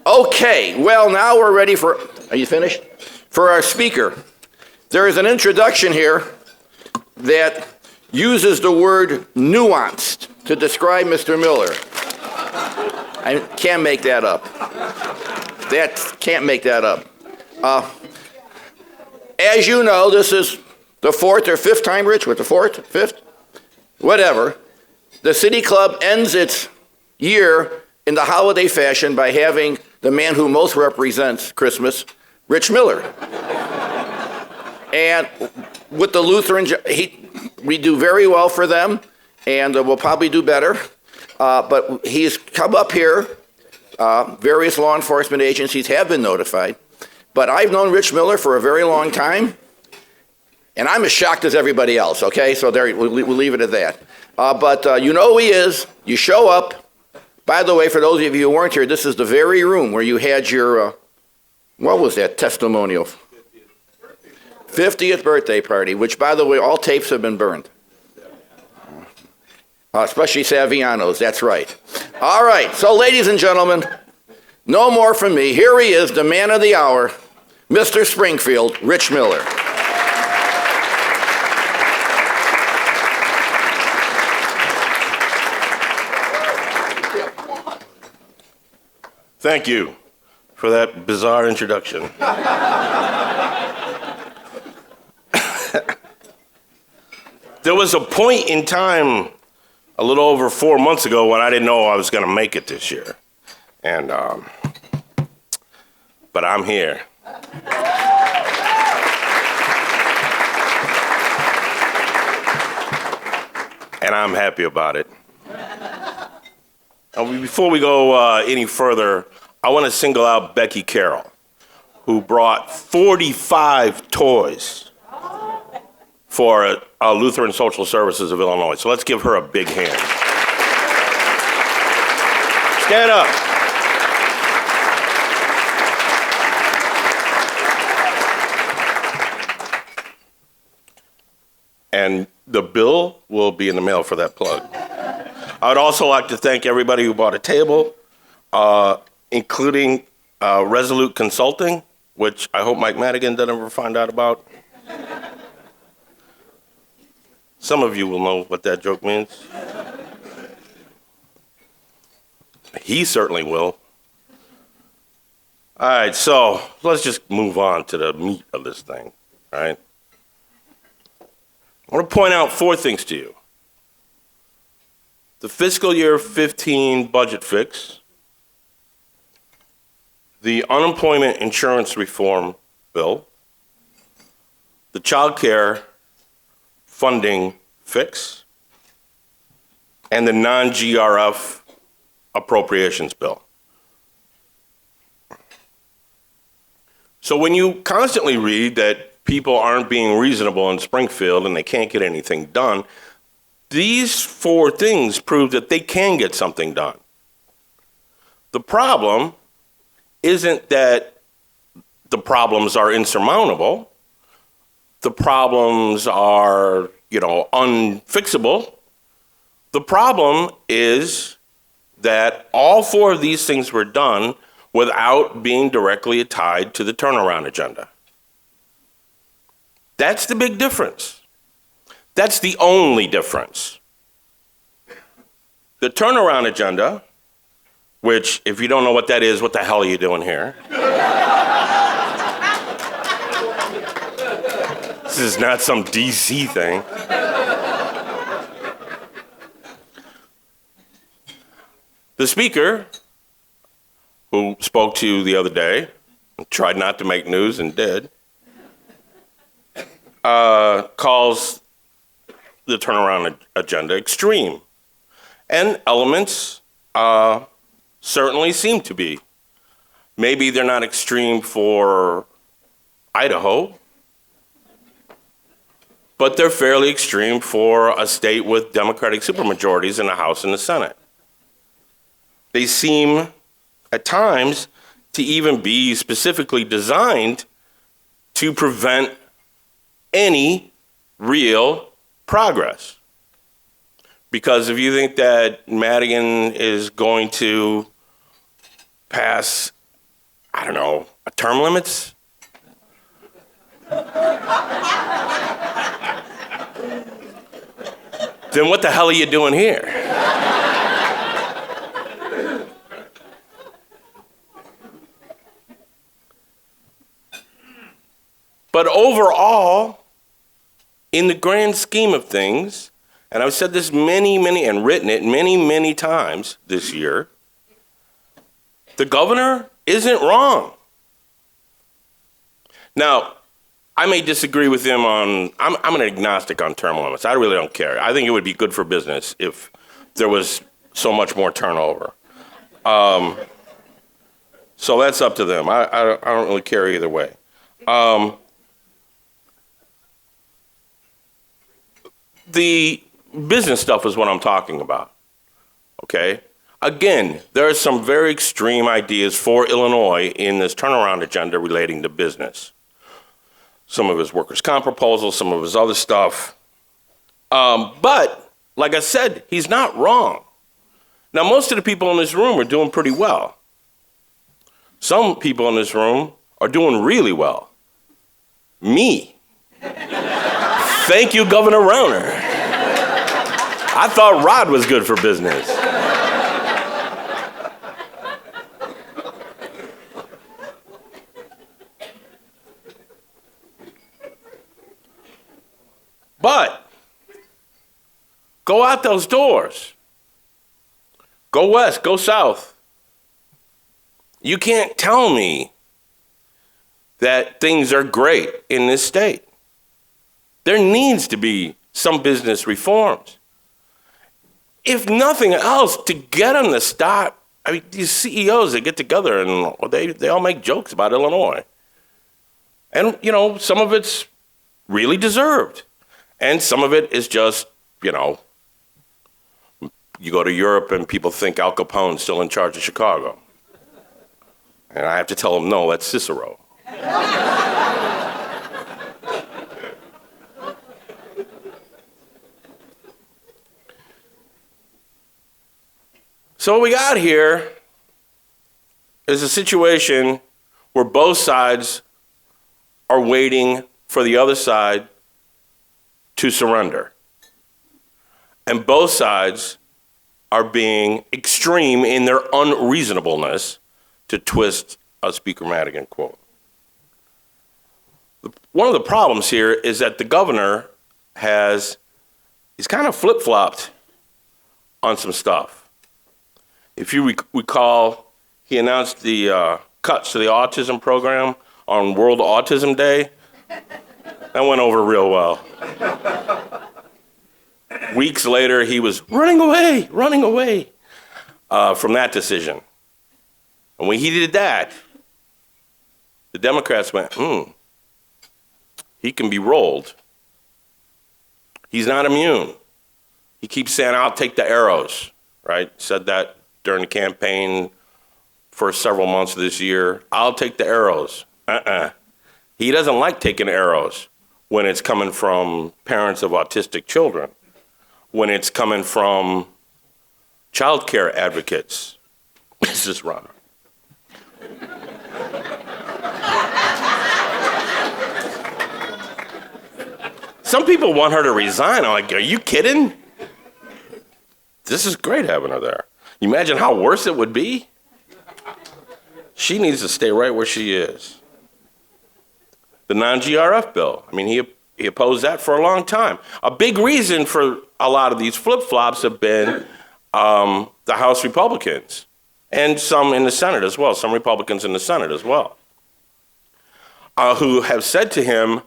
Okay, well, now we're ready for, are you finished? For our speaker. There is an introduction here that uses the word nuanced to describe Mr. Miller. I can't make that up. Can't make that up. As you know, this is the fourth or fifth time, Rich, with the fourth, fifth, whatever. The City Club ends its year in the holiday fashion by having the man who most represents Christmas, Rich Miller. And with the Lutheran, we do very well for them, and we'll probably do better. But he's come up here. Various law enforcement agencies have been notified. But I've known Rich Miller for a very long time, and I'm as shocked as everybody else, okay? So there, we'll leave it at that. But you know who he is. You show up. By the way, for those of you who weren't here, this is the very room where you had your, what was that testimonial? 50th birthday party, which, by the way, all tapes have been burned. Especially Saviano's, that's right. All right, so ladies and gentlemen, no more from me. Here he is, the man of the hour, Mr. Springfield, Rich Miller. Thank you for that bizarre introduction. There was a point in time a little over 4 months ago when I didn't know I was going to make it this year. And, but I'm here. And I'm happy about it. Before we go any further, I want to single out Becky Carroll, who brought 45 toys for Lutheran Social Services of Illinois. So let's give her a big hand. Stand up. And the bill will be in the mail for that plug. I would also like to thank everybody who bought a table, including Resolute Consulting, which I hope Mike Madigan doesn't ever find out about. Some of you will know what that joke means. He certainly will. All right, so let's just move on to the meat of this thing, all right? I want to point out 4 things to you. The fiscal year 15 budget fix, the unemployment insurance reform bill, the child care funding fix, and the non-GRF appropriations bill. So when you constantly read that people aren't being reasonable in Springfield and they can't get anything done, these 4 things prove that they can get something done. The problem isn't that the problems are insurmountable. The problems are, unfixable. The problem is that all 4 of these things were done without being directly tied to the turnaround agenda. That's the big difference. That's the only difference. The turnaround agenda, which, if you don't know what that is, what the hell are you doing here? This is not some DC thing. The speaker, who spoke to you the other day, tried not to make news and did, calls the turnaround agenda extreme. And elements certainly seem to be. Maybe they're not extreme for Idaho, but they're fairly extreme for a state with Democratic supermajorities in the House and the Senate. They seem, at times, to even be specifically designed to prevent any real progress. Because if you think that Madigan is going to pass I don't know, term limits? Then what the hell are you doing here? But overall, in the grand scheme of things, and I've said this and written it many times this year, the governor isn't wrong. Now, I may disagree with him on, I'm an agnostic on term limits. I really don't care. I think it would be good for business if there was so much more turnover. So that's up to them. I don't really care either way. The business stuff is what I'm talking about, okay? Again, there are some very extreme ideas for Illinois in this turnaround agenda relating to business. Some of his workers' comp proposals, some of his other stuff. But, like I said, he's not wrong. Now, most of the people in this room are doing pretty well. Some people in this room are doing really well. Me. Thank you, Governor Rauner. I thought Rod was good for business. But go out those doors. Go west, go south. You can't tell me that things are great in this state. There needs to be some business reforms. If nothing else, to get them to stop. I mean, these CEOs that get together and they all make jokes about Illinois. And, you know, some of it's really deserved. And some of it is just, you know, you go to Europe and people think Al Capone's still in charge of Chicago. And I have to tell them, no, that's Cicero. So what we got here is a situation where both sides are waiting for the other side to surrender. And both sides are being extreme in their unreasonableness, to twist a Speaker Madigan quote. One of the problems here is that the governor he's kind of flip-flopped on some stuff. If you recall, he announced the cuts to the autism program on World Autism Day. That went over real well. Weeks later, he was running away from that decision. And when he did that, the Democrats went, he can be rolled. He's not immune. He keeps saying, I'll take the arrows, right? Said that during the campaign for several months of this year. I'll take the arrows. He doesn't like taking arrows when it's coming from parents of autistic children, when it's coming from child care advocates. Mrs. Rauner. Some people want her to resign. I'm like, are you kidding? This is great having her there. You imagine how worse it would be? She needs to stay right where she is. The non-GRF bill. I mean, he opposed that for a long time. A big reason for a lot of these flip-flops have been the House Republicans and some in the Senate as well, some Republicans in the Senate as well, who have said to him,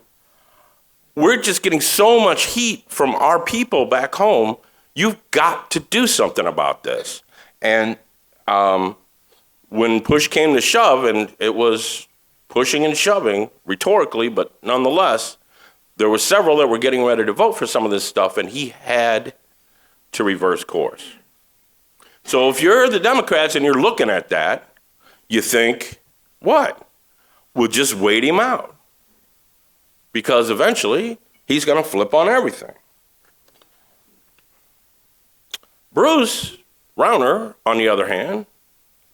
we're just getting so much heat from our people back home, you've got to do something about this. And when push came to shove, and it was pushing and shoving, rhetorically, but nonetheless, there were several that were getting ready to vote for some of this stuff, and he had to reverse course. So if you're the Democrats and you're looking at that, you think, what? We'll just wait him out. Because eventually, he's going to flip on everything. Bruce Rauner, on the other hand,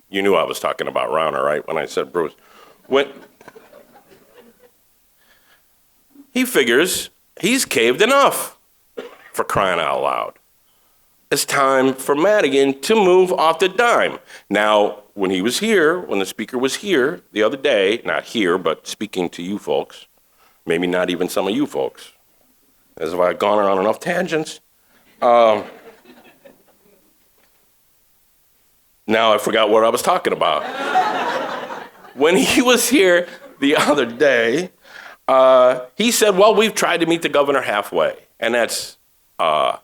You knew I was talking about Rauner, right, when I said Bruce. When he figures he's caved enough, for crying out loud. It's time for Madigan to move off the dime. Now, when he was here, when the speaker was here the other day, not here, but speaking to you folks, maybe not even some of you folks, as if I've gone on enough tangents. Now I forgot what I was talking about. When he was here the other day, he said, well, we've tried to meet the governor halfway. And that's, Mr.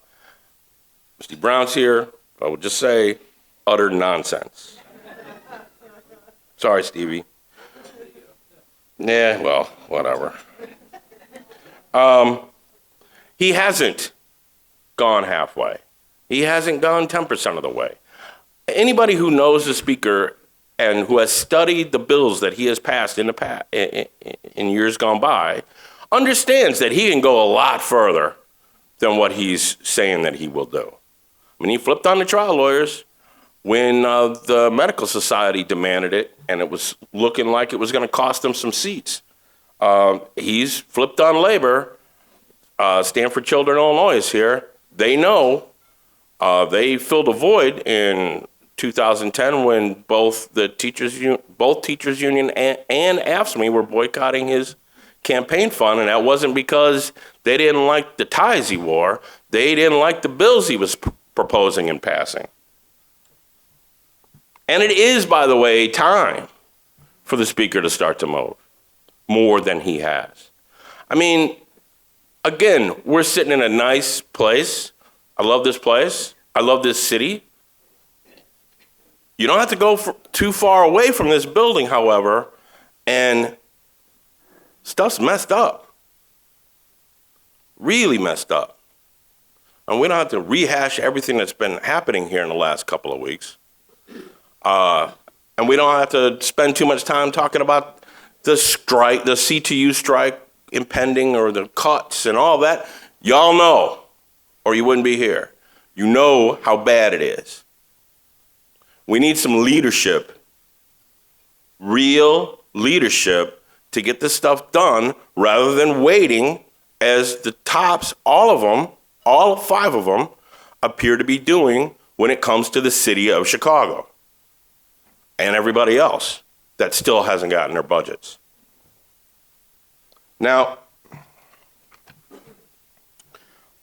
Brown's here, I would just say, utter nonsense. Sorry, Stevie. Yeah, well, whatever. He hasn't gone halfway. He hasn't gone 10% of the way. Anybody who knows the speaker and who has studied the bills that he has passed in years gone by understands that he can go a lot further than what he's saying that he will do. I mean, he flipped on the trial lawyers when the medical society demanded it, and it was looking like it was going to cost them some seats. He's flipped on labor. Stanford Children, Illinois is here. They know. They filled a void in 2010 when both teachers union and AFSCME were boycotting his campaign fund, and that wasn't because they didn't like the ties he wore. They didn't like the bills he was proposing and passing. And it is, by the way, time for the speaker to start to move more than he has. I mean, again, we're sitting in a nice place. I love this place. I love this city. You don't have to go too far away from this building, however, and stuff's messed up. Really messed up. And we don't have to rehash everything that's been happening here in the last couple of weeks. And we don't have to spend too much time talking about the strike, the CTU strike impending, or the cuts and all that. Y'all know, or you wouldn't be here. You know how bad it is. We need some leadership, real leadership, to get this stuff done rather than waiting as the tops, all of them, all 5 of them, appear to be doing when it comes to the city of Chicago and everybody else that still hasn't gotten their budgets. Now,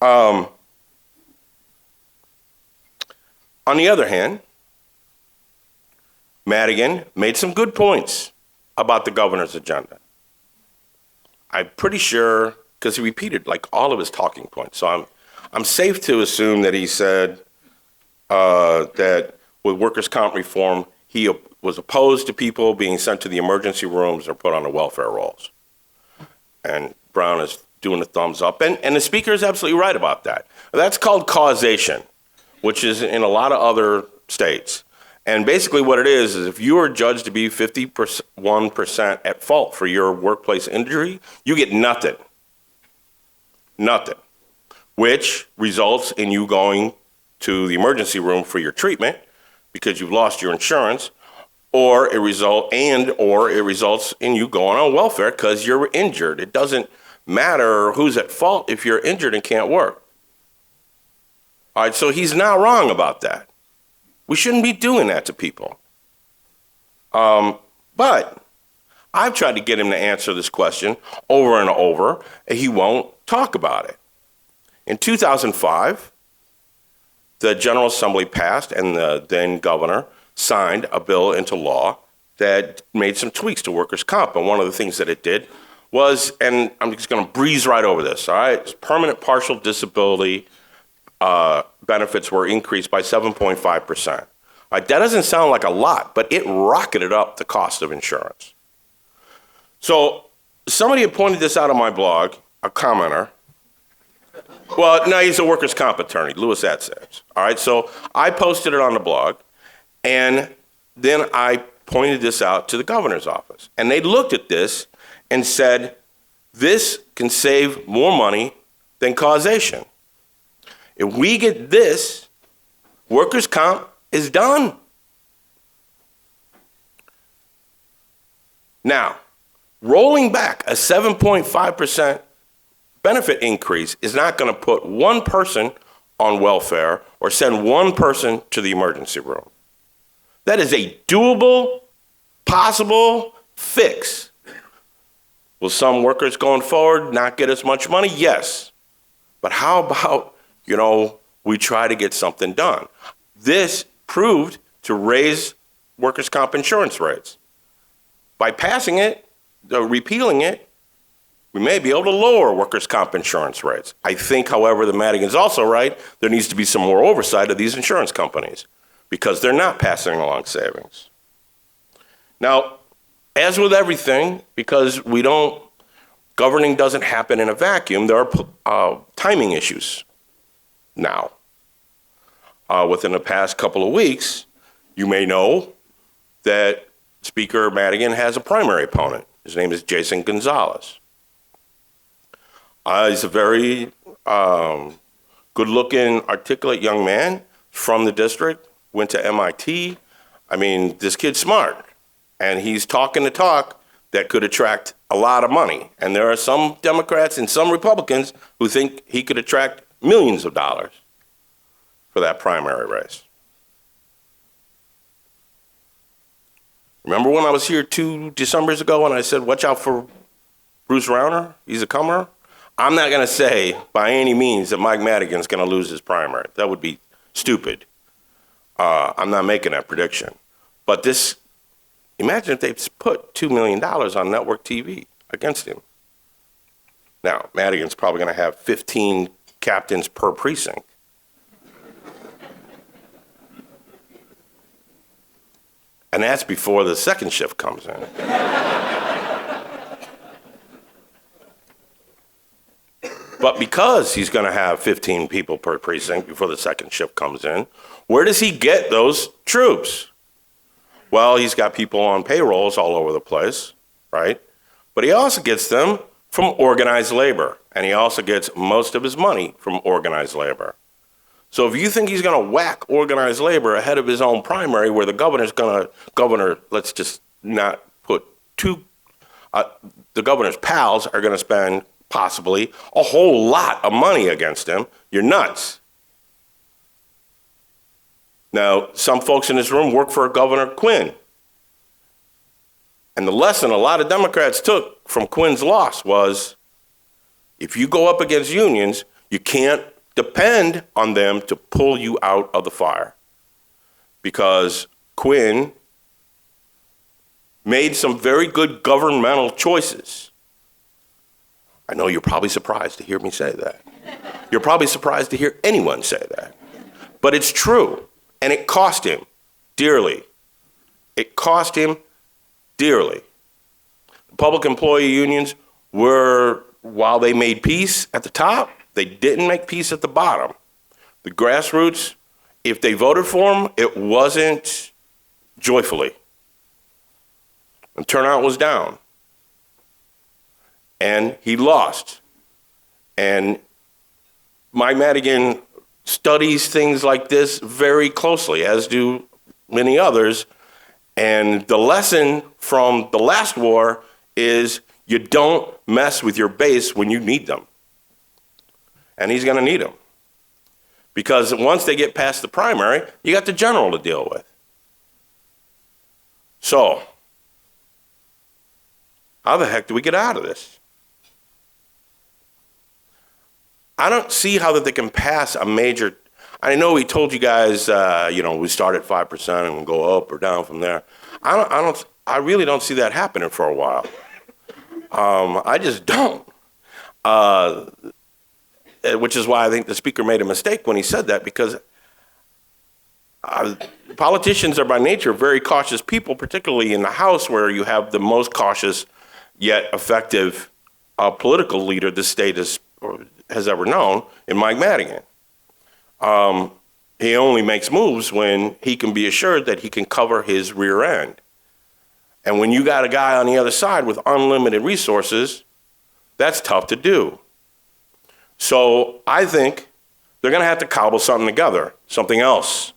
on the other hand, Madigan made some good points about the governor's agenda. I'm pretty sure, because he repeated like all of his talking points, so I'm safe to assume that he said that with workers' comp reform, he was opposed to people being sent to the emergency rooms or put on the welfare rolls. And Brown is doing a thumbs up, and the speaker is absolutely right about that. That's called causation, which is in a lot of other states. And basically what it is if you are judged to be 51% at fault for your workplace injury, you get nothing. Nothing. Which results in you going to the emergency room for your treatment because you've lost your insurance, or it results in you going on welfare because you're injured. It doesn't matter who's at fault if you're injured and can't work. All right, so he's not wrong about that. We shouldn't be doing that to people. But I've tried to get him to answer this question over and over, and he won't talk about it. In 2005, the General Assembly passed, and the then governor signed a bill into law that made some tweaks to workers' comp. And one of the things that it did was, and I'm just going to breeze right over this, all right? Permanent partial disability benefits were increased by 7.5%. That doesn't sound like a lot, but it rocketed up the cost of insurance. So somebody had pointed this out on my blog, a commenter. Well, no, he's a workers' comp attorney, Louis Atzabs. All right, so I posted it on the blog, and then I pointed this out to the governor's office. And they looked at this and said, this can save more money than causation. If we get this, workers' comp is done. Now, rolling back a 7.5% benefit increase is not going to put one person on welfare or send one person to the emergency room. That is a doable, possible fix. Will some workers going forward not get as much money? Yes. But how about, we try to get something done? This proved to raise workers' comp insurance rates. By passing it, repealing it, we may be able to lower workers' comp insurance rates. I think, however, that Madigan's also right. There needs to be some more oversight of these insurance companies because they're not passing along savings. Now, as with everything, because governing doesn't happen in a vacuum, there are timing issues now. Within the past couple of weeks, you may know that Speaker Madigan has a primary opponent. His name is Jason Gonzalez. He's a very good-looking, articulate young man from the district, went to MIT. I mean, this kid's smart, and he's talking the talk that could attract a lot of money. And there are some Democrats and some Republicans who think he could attract millions of dollars for that primary race. Remember when I was here 2 Decembers ago and I said, watch out for Bruce Rauner? He's a comer. I'm not going to say by any means that Mike Madigan's going to lose his primary. That would be stupid. I'm not making that prediction. But imagine if they put $2 million on network TV against him. Now, Madigan's probably going to have 15 captains per precinct. And that's before the second shift comes in. But because he's going to have 15 people per precinct before the second shift comes in, where does he get those troops? Well, he's got people on payrolls all over the place, right? But he also gets them from organized labor, and he also gets most of his money from organized labor. So if you think he's going to whack organized labor ahead of his own primary, where the let's just not put the governor's pals are going to spend possibly a whole lot of money against him, you're nuts. Now, some folks in this room work for Governor Quinn. And the lesson a lot of Democrats took from Quinn's loss was, if you go up against unions, you can't depend on them to pull you out of the fire. Because Quinn made some very good governmental choices. I know you're probably surprised to hear me say that. You're probably surprised to hear anyone say that. But it's true, and it cost him dearly. It cost him dearly. The public employee unions were, while they made peace at the top, they didn't make peace at the bottom. The grassroots, if they voted for him, it wasn't joyfully. And turnout was down. And he lost. And Mike Madigan studies things like this very closely, as do many others. And the lesson from the last war is you don't mess with your base when you need them. And he's going to need them. Because once they get past the primary, you got the general to deal with. So, how the heck do we get out of this? I don't see how that they can pass a major. I know we told you guys, we start at 5% and we'll go up or down from there. I really don't see that happening for a while. I just don't. Which is why I think the speaker made a mistake when he said that, because politicians are by nature very cautious people, particularly in the House, where you have the most cautious yet effective political leader the state has ever known in Mike Madigan. He only makes moves when he can be assured that he can cover his rear end. And when you got a guy on the other side with unlimited resources, that's tough to do. So I think they're going to have to cobble something else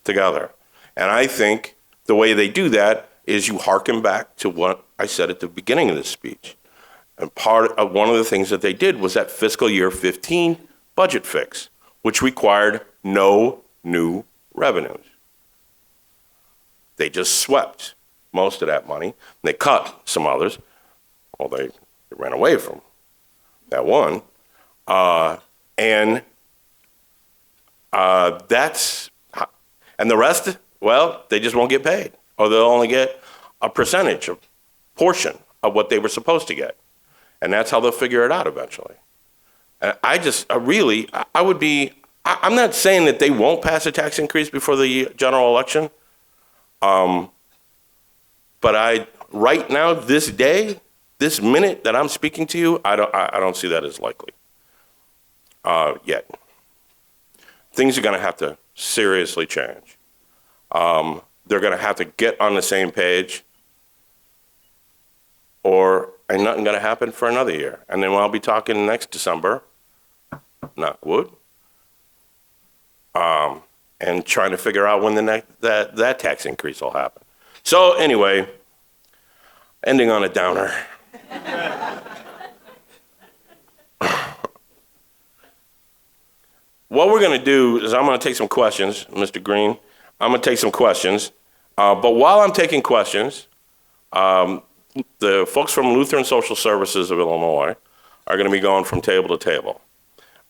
together. And I think the way they do that is you hearken back to what I said at the beginning of this speech. And part of one of the things that they did was that fiscal year 15 budget fix, which required no new revenues. They just swept most of that money. They cut some others. Well, they ran away from that one. And the rest, well, they just won't get paid. Or they'll only get a percentage, a portion of what they were supposed to get. And that's how they'll figure it out eventually. And I'm not saying that they won't pass a tax increase before the general election. But right now, this day, this minute that I'm speaking to you, I don't see that as likely yet. Things are going to have to seriously change. They're going to have to get on the same page, or ain't nothing going to happen for another year. And then I'll be talking next December, knock wood, and trying to figure out when that tax increase will happen. So anyway, ending on a downer. What we're going to do is I'm going to take some questions, Mr. Green. I'm going to take some questions. But while I'm taking questions, the folks from Lutheran Social Services of Illinois are going to be going from table to table.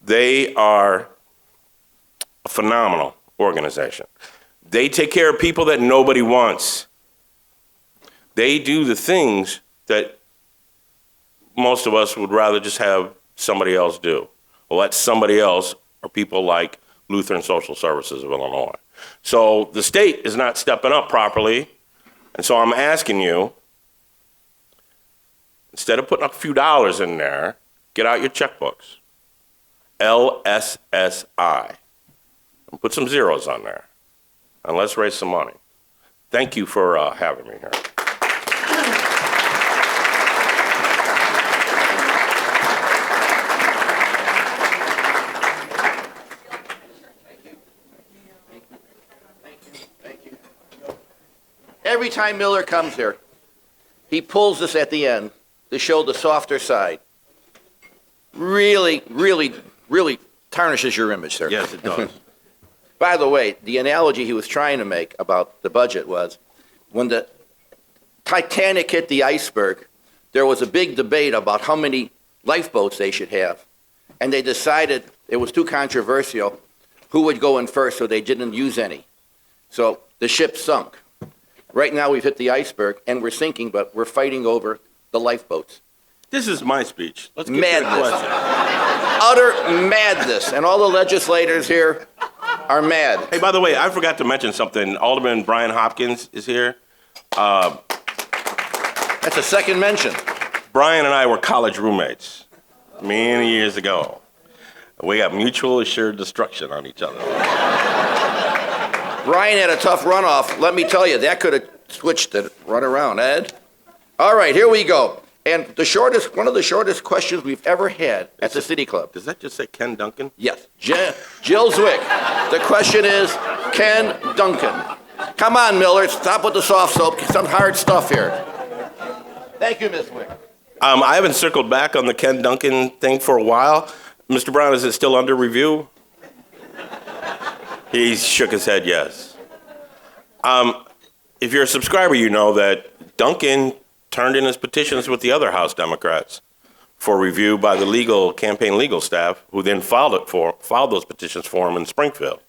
They are a phenomenal organization. They take care of people that nobody wants. They do the things that most of us would rather just have somebody else do. Well, that somebody else are people like Lutheran Social Services of Illinois. So the state is not stepping up properly, and so I'm asking you, instead of putting a few dollars in there, get out your checkbooks. LSSI. And put some zeros on there. And let's raise some money. Thank you for having me here. Every time Miller comes here, he pulls us at the end to show the softer side. Really, really, really tarnishes your image, sir. Yes, it does. By the way, the analogy he was trying to make about the budget was when the Titanic hit the iceberg, there was a big debate about how many lifeboats they should have. And they decided it was too controversial who would go in first, so they didn't use any. So the ship sunk. Right now we've hit the iceberg and we're sinking, but we're fighting over the lifeboats. This is my speech. Let's get Madness. to the question. Utter madness. And all the legislators here are mad. Hey, by the way, I forgot to mention something. Alderman Brian Hopkins is here. That's a second mention. Brian and I were college roommates many years ago. We got mutual assured destruction on each other. Brian had a tough runoff. Let me tell you, that could have switched it. Run around, Ed. All right, here we go. And one of the shortest questions we've ever had at the City Club. Does that just say Ken Duncan? Yes, Jill Zwick. The question is, Ken Duncan. Come on, Miller, stop with the soft soap. Some hard stuff here. Thank you, Ms. Zwick. I haven't circled back on the Ken Duncan thing for a while. Mr. Brown, is it still under review? He shook his head yes. If you're a subscriber, you know that Duncan turned in his petitions with the other House Democrats for review by the campaign legal staff, who then filed those petitions for him in Springfield.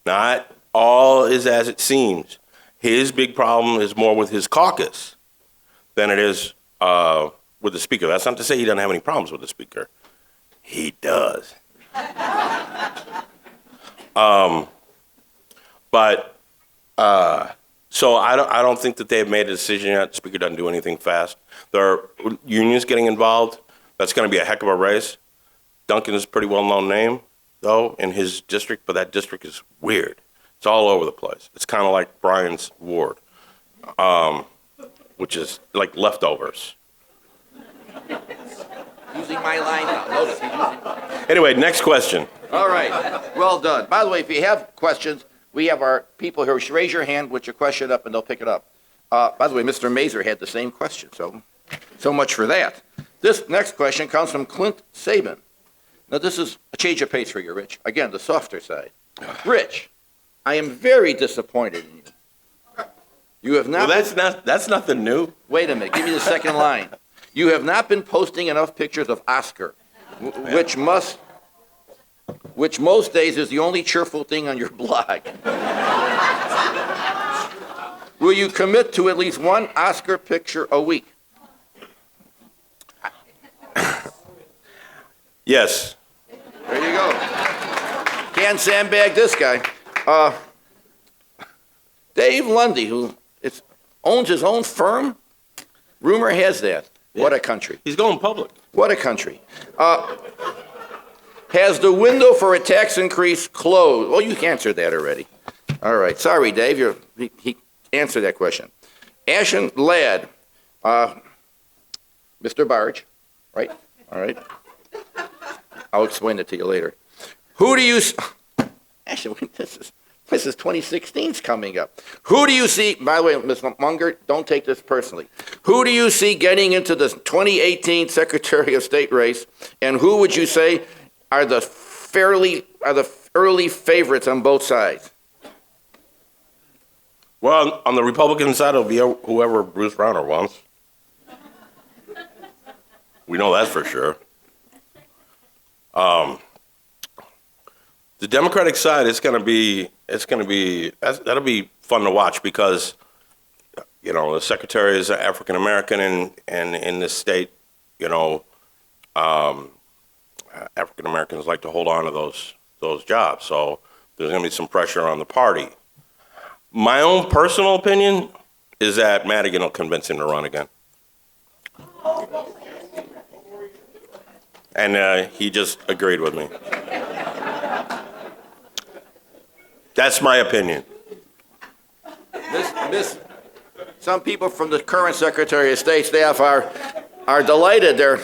Not all is as it seems. His big problem is more with his caucus than it is with the speaker. That's not to say he doesn't have any problems with the speaker. He does. So I don't think that they have made a decision yet. The speaker doesn't do anything fast. There are unions getting involved. That's going to be a heck of a race. Duncan is a pretty well-known name, though, in his district, but that district is weird. It's all over the place. It's kind of like Brian's ward, which is like leftovers. Using my line now. Notice he's using mine. Anyway, next question. All right, well done. By the way, if you have questions, we have our people here. Raise your hand with your question up, and they'll pick it up. By the way, Mr. Mazer had the same question, so much for that. This next question comes from Clint Saban. Now, this is a change of pace for you, Rich. Again, the softer side. Rich, I am very disappointed in you. You have not. Well, that's nothing new. Wait a minute. Give me the second line. You have not been posting enough pictures of Oscar, which most days is the only cheerful thing on your blog. Will you commit to at least one Oscar picture a week? Yes. There you go. Can't sandbag this guy. Dave Lundy, who owns his own firm, rumor has that. Yeah. What a country. He's going public. What a country. Has the window for a tax increase closed? Well, you answered that already. All right. Sorry, Dave. He answered that question. Ashen Ladd, Mr. Barge, right? All right. I'll explain it to you later. Who do you... Actually, this is 2016's coming up. Who do you see... By the way, Ms. Munger, don't take this personally. Who do you see getting into the 2018 Secretary of State race, and who would you say are the early favorites on both sides? Well, on the Republican side, it'll be whoever Bruce Rauner wants. We know that's for sure. The Democratic side that'll be fun to watch because, you know, the secretary is African American and in this state, you know, African Americans like to hold on to those jobs. So there's going to be some pressure on the party. My own personal opinion is that Madigan will convince him to run again. And he just agreed with me. That's my opinion. Some people from the current Secretary of State staff are delighted. They're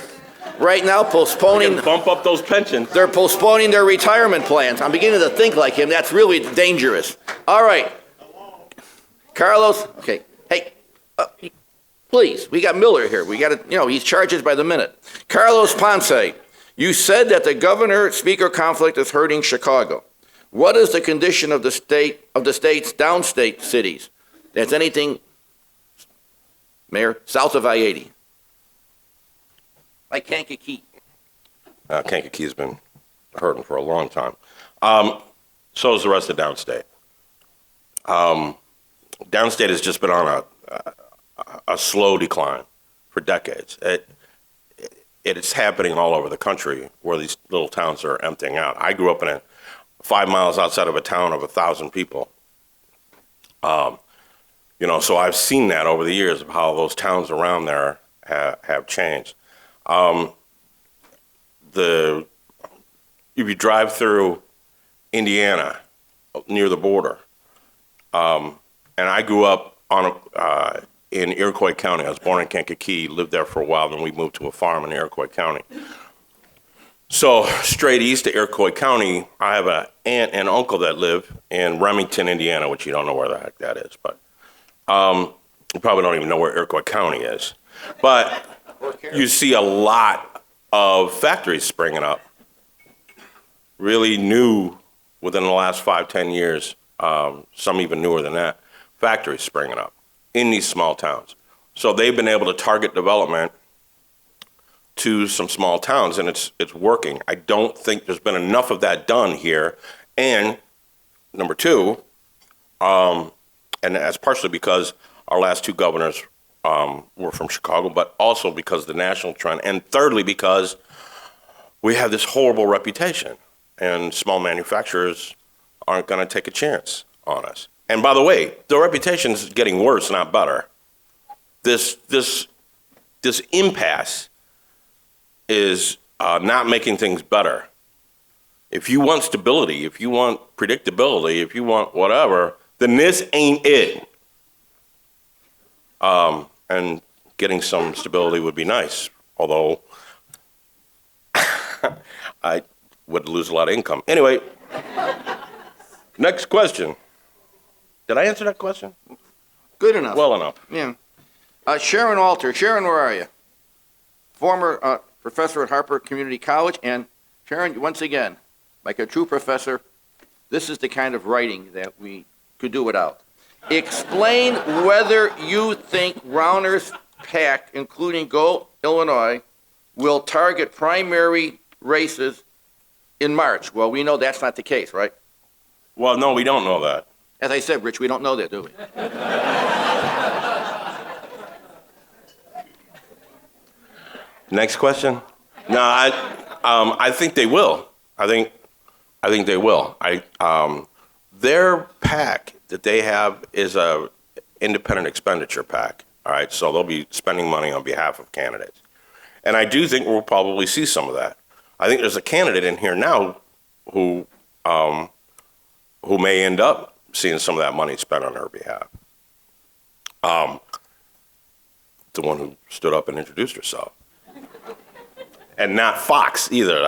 right now postponing. Bump up those pensions. They're postponing their retirement plans. I'm beginning to think like him. That's really dangerous. All right. Carlos, okay. Hey, please, we got Miller here. We got to, you know, he's charges by the minute. Carlos Ponce, you said that the governor-speaker conflict is hurting Chicago. What is the condition of the state's downstate cities? That's anything, Mayor, south of I-80? Like Kankakee. Kankakee's been hurting for a long time. So is the rest of downstate. Downstate has just been on a slow decline for decades. It's happening all over the country where these little towns are emptying out. I grew up in 5 miles outside of a town of 1,000 people. You know, so I've seen that over the years of how those towns around there have changed. If you drive through Indiana near the border, and I grew up in Iroquois County. I was born in Kankakee, lived there for a while, then we moved to a farm in Iroquois County. So straight east of Iroquois County, I have an aunt and uncle that live in Remington, Indiana, which you don't know where the heck that is, but you probably don't even know where Iroquois County is. But you see a lot of factories springing up, really new within the last 5-10 years, some even newer than that, factories springing up in these small towns. So they've been able to target development to some small towns, and it's working. I don't think there's been enough of that done here. And number two, and that's partially because our last two governors were from Chicago, but also because of the national trend. And thirdly, because we have this horrible reputation, and small manufacturers aren't going to take a chance on us. And by the way, the reputation is getting worse, not better. This impasse is not making things better. If you want stability, if you want predictability, if you want whatever, then this ain't it. And getting some stability would be nice, although I would lose a lot of income. Anyway, next question. Did I answer that question? Good enough. Well enough. Yeah. Sharon Alter. Sharon, where are you? Former professor at Harper Community College. And Sharon, once again, like a true professor, this is the kind of writing that we could do without. Explain whether you think Rauner's PAC, including Go Illinois, will target primary races in March. Well, we know that's not the case, right? Well, no, we don't know that. As I said, Rich, we don't know that, do we? Next question. No, I think they will. I think they will. Their PAC that they have is a independent expenditure PAC. All right, so they'll be spending money on behalf of candidates, and I do think we'll probably see some of that. I think there's a candidate in here now who may end up seeing some of that money spent on her behalf. The one who stood up and introduced herself. And not Fox either.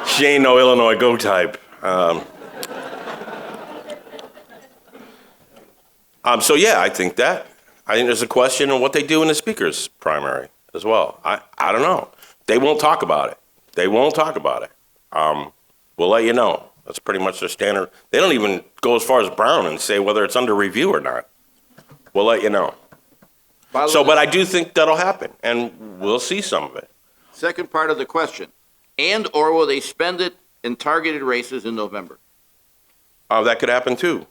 She ain't no Illinois Go type. So yeah, I think that. I think there's a question of what they do in the speaker's primary as well. I don't know. They won't talk about it. They won't talk about it. We'll let you know. That's pretty much their standard. They don't even go as far as Brown and say whether it's under review or not. We'll let you know. But I do think that'll happen, and we'll see some of it. Second part of the question. And or will they spend it in targeted races in November? That could happen too.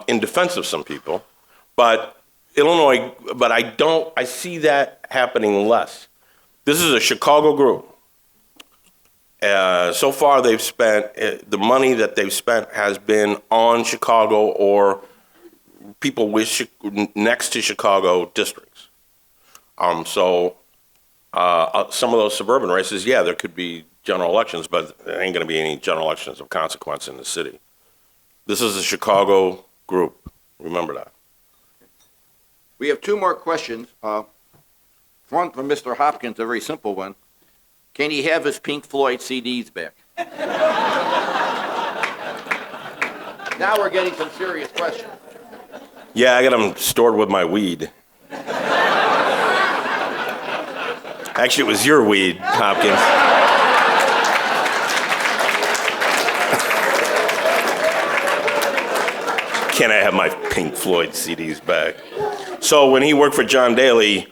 In defense of some people. But Illinois, I see that happening less. This is a Chicago group. So far they've spent, the money that they've spent has been on Chicago or people next to Chicago districts. Some of those suburban races, yeah, there could be general elections, but there ain't going to be any general elections of consequence in the city. This is a Chicago group. Remember that. We have two more questions. One from Mr. Hopkins, a very simple one. Can he have his Pink Floyd CDs back? Now we're getting some serious questions. Yeah, I got them stored with my weed. Actually, it was your weed, Hopkins. Can I have my Pink Floyd CDs back? So when he worked for John Daly,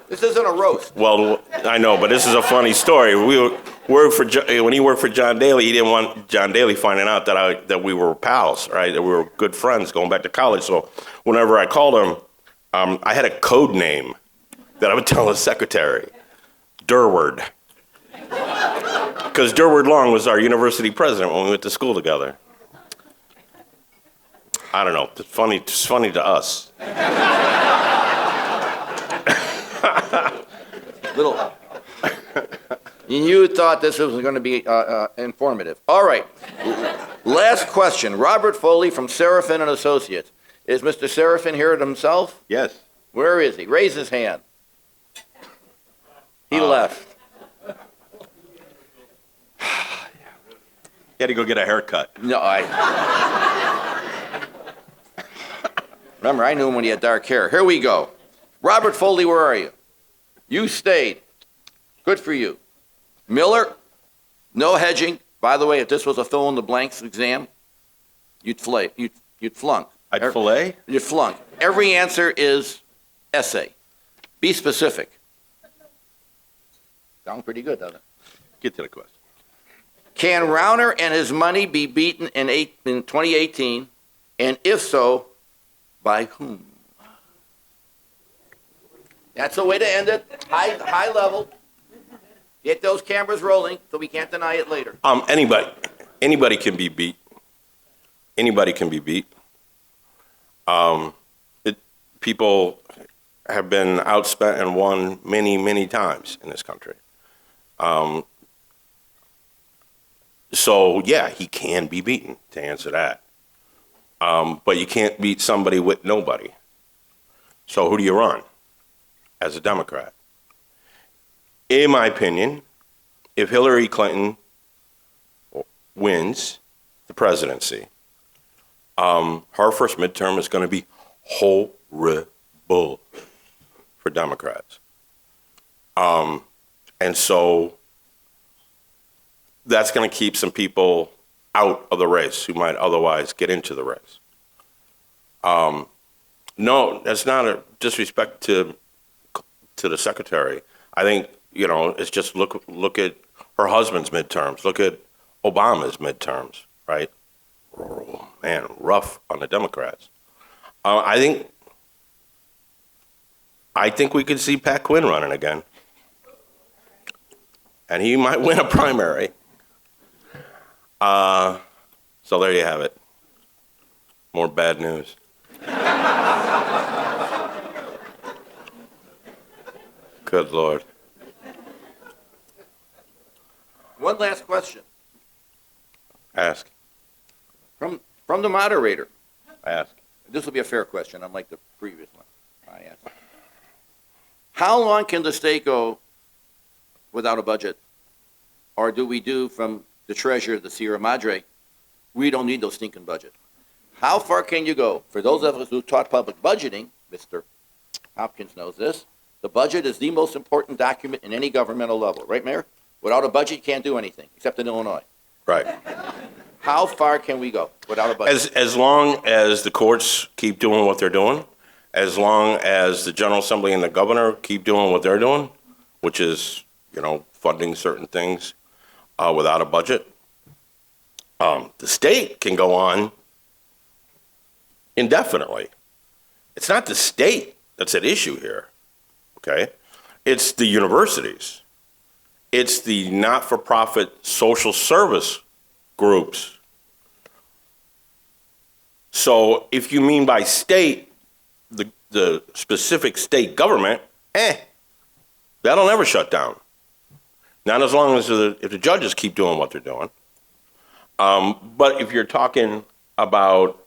this isn't a roast. well, I know, but this is a funny story. When he worked for John Daly, he didn't want John Daly finding out that we were pals, right? That we were good friends going back to college. So whenever I called him, I had a code name that I would tell his secretary, Durward. Because Durward Long was our university president when we went to school together. I don't know. It's funny to us. Little. You thought this was going to be informative. All right. Last question. Robert Foley from Seraphin and Associates. Is Mr. Seraphin here himself? Yes. Where is he? Raise his hand. He left. He had to go get a haircut. No, Remember, I knew him when he had dark hair. Here we go. Robert Foley, where are you? You stayed. Good for you. Miller, no hedging. By the way, if this was a fill-in-the-blanks exam, you'd flunk. I'd fillet? You'd flunk. Every answer is essay. Be specific. Sounds pretty good, doesn't it? Get to the question. Can Rauner and his money be beaten in 2018? And if so, by whom? That's the way to end it. High level. Get those cameras rolling so we can't deny it later. Anybody can be beat. Anybody can be beat. People have been outspent and won many, many times in this country. So yeah, he can be beaten, to answer that. But you can't beat somebody with nobody. So who do you run as a Democrat? In my opinion, if Hillary Clinton wins the presidency, her first midterm is going to be horrible for Democrats. And so that's going to keep some people out of the race who might otherwise get into the race. No, that's not a disrespect to the secretary. I think, it's just look at her husband's midterms. Look at Obama's midterms, right? Oh, man, rough on the Democrats. I think we could see Pat Quinn running again. And he might win a primary. So there you have it. More bad news. Good Lord. One last question Ask. from the moderator. Ask. This will be a fair question, unlike the previous one I asked. How long can the state go without a budget? Or do we do from the treasurer, the Sierra Madre, we don't need no stinking budget? How far can you go? For those of us who taught public budgeting, Mr. Hopkins knows this, the budget is the most important document in any governmental level, right, Mayor? Without a budget, you can't do anything, except in Illinois. Right. How far can we go without a budget? As long as the courts keep doing what they're doing, as long as the General Assembly and the governor keep doing what they're doing, which is, funding certain things without a budget, the state can go on indefinitely. It's not the state that's at issue here, okay? It's the universities. It's the not-for-profit social service groups. So if you mean by state, the specific state government, that'll never shut down. Not as long as if the judges keep doing what they're doing. But if you're talking about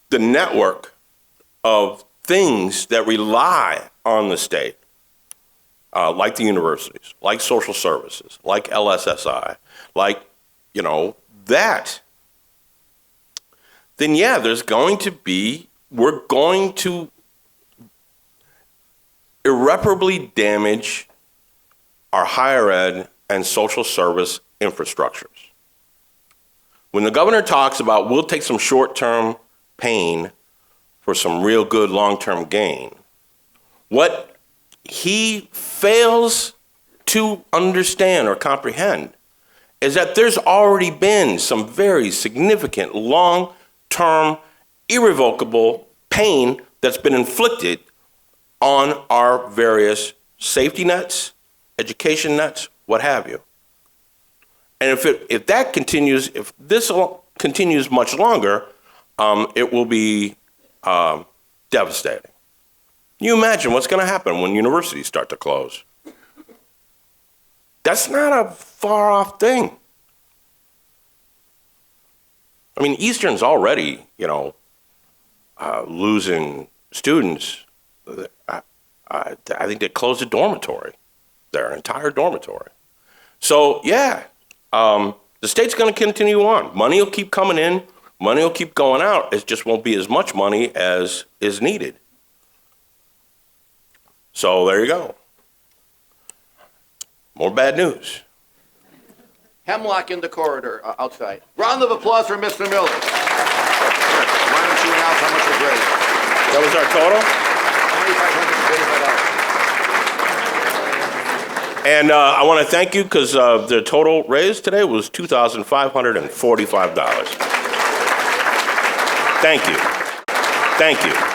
the network of things that rely on the state, like the universities, like social services, like LSSI, like, that, then yeah, we're going to irreparably damage our higher ed and social service infrastructures. When the governor talks about we'll take some short-term pain for some real good long-term gain, what he fails to understand or comprehend is that there's already been some very significant long-term irrevocable pain that's been inflicted on our various safety nets, education nets, what have you. And if that continues, if this continues much longer, it will be devastating. You imagine what's going to happen when universities start to close. That's not a far off thing. I mean, Eastern's already, losing students. I think they closed a dormitory, their entire dormitory. So, yeah, the state's going to continue on. Money will keep coming in. Money will keep going out. It just won't be as much money as is needed. So there you go. More bad news. Hemlock in the corridor outside. Round of applause for Mr. Miller. Why don't you announce how much was raised? That was our total? $2,535. And I want to thank you because the total raised today was $2,545. Thank you. Thank you.